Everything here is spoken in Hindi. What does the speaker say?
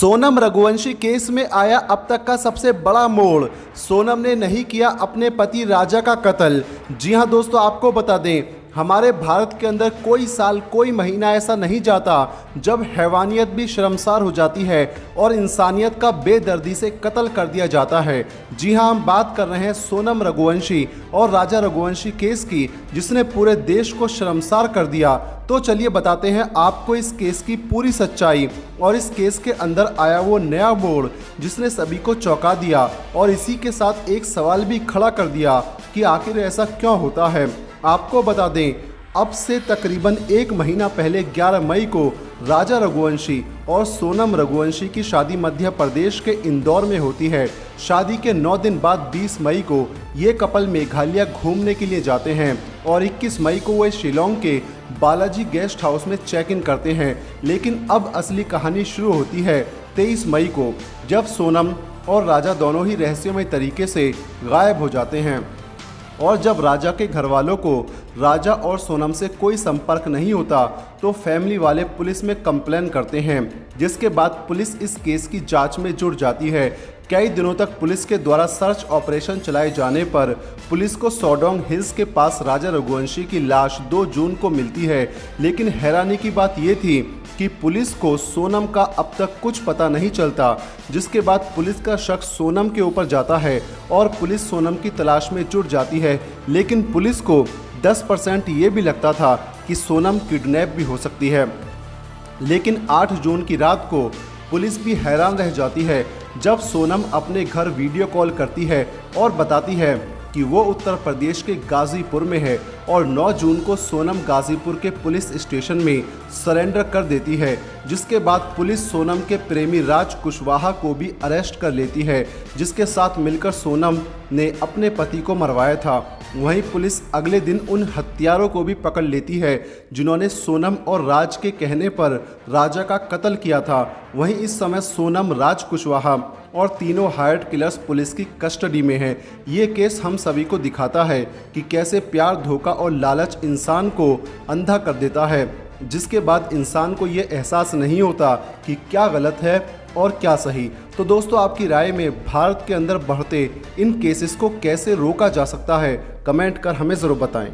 सोनम रघुवंशी केस में आया अब तक का सबसे बड़ा मोड़। सोनम ने नहीं किया अपने पति राजा का कत्ल। जी हां दोस्तों, आपको बता दें, हमारे भारत के अंदर कोई साल कोई महीना ऐसा नहीं जाता जब हैवानियत भी शर्मसार हो जाती है और इंसानियत का बेदर्दी से कत्ल कर दिया जाता है। जी हां, हम बात कर रहे हैं सोनम रघुवंशी और राजा रघुवंशी केस की, जिसने पूरे देश को शर्मसार कर दिया। तो चलिए बताते हैं आपको इस केस की पूरी सच्चाई और इस केस के अंदर आया वो नया मोड़ जिसने सभी को चौंका दिया और इसी के साथ एक सवाल भी खड़ा कर दिया कि आखिर ऐसा क्यों होता है। आपको बता दें, अब से तकरीबन एक महीना पहले 11 मई को राजा रघुवंशी और सोनम रघुवंशी की शादी मध्य प्रदेश के इंदौर में होती है। शादी के 9 दिन बाद 20 मई को ये कपल मेघालय घूमने के लिए जाते हैं और 21 मई को वो शिलोंग के बालाजी गेस्ट हाउस में चेक इन करते हैं। लेकिन अब असली कहानी शुरू होती है 23 मई को, जब सोनम और राजा दोनों ही रहस्यमय तरीके से गायब हो जाते हैं और जब राजा के घर वालों को राजा और सोनम से कोई संपर्क नहीं होता तो फैमिली वाले पुलिस में कंप्लेन करते हैं, जिसके बाद पुलिस इस केस की जांच में जुट जाती है। कई दिनों तक पुलिस के द्वारा सर्च ऑपरेशन चलाए जाने पर पुलिस को सोडोंग हिल्स के पास राजा रघुवंशी की लाश 2 जून को मिलती है। लेकिन हैरानी की बात ये थी कि पुलिस को सोनम का अब तक कुछ पता नहीं चलता, जिसके बाद पुलिस का शक सोनम के ऊपर जाता है और पुलिस सोनम की तलाश में जुट जाती है। लेकिन पुलिस को 10% ये भी लगता था कि सोनम किडनैप भी हो सकती है। लेकिन 8 जून की रात को पुलिस भी हैरान रह जाती है जब सोनम अपने घर वीडियो कॉल करती है और बताती है कि वो उत्तर प्रदेश के गाजीपुर में है और 9 जून को सोनम गाजीपुर के पुलिस स्टेशन में सरेंडर कर देती है, जिसके बाद पुलिस सोनम के प्रेमी राज कुशवाहा को भी अरेस्ट कर लेती है, जिसके साथ मिलकर सोनम ने अपने पति को मरवाया था। वहीं पुलिस अगले दिन उन हत्यारों को भी पकड़ लेती है जिन्होंने सोनम और राज के कहने पर राजा का कत्ल किया था। वहीं इस समय सोनम, राज कुशवाहा और तीनों हायर्ड किलर्स पुलिस की कस्टडी में है। ये केस हम सभी को दिखाता है कि कैसे प्यार, धोखा और लालच इंसान को अंधा कर देता है, जिसके बाद इंसान को ये एहसास नहीं होता कि क्या गलत है और क्या सही। तो दोस्तों, आपकी राय में भारत के अंदर बढ़ते इन केसेस को कैसे रोका जा सकता है, कमेंट कर हमें ज़रूर बताएं।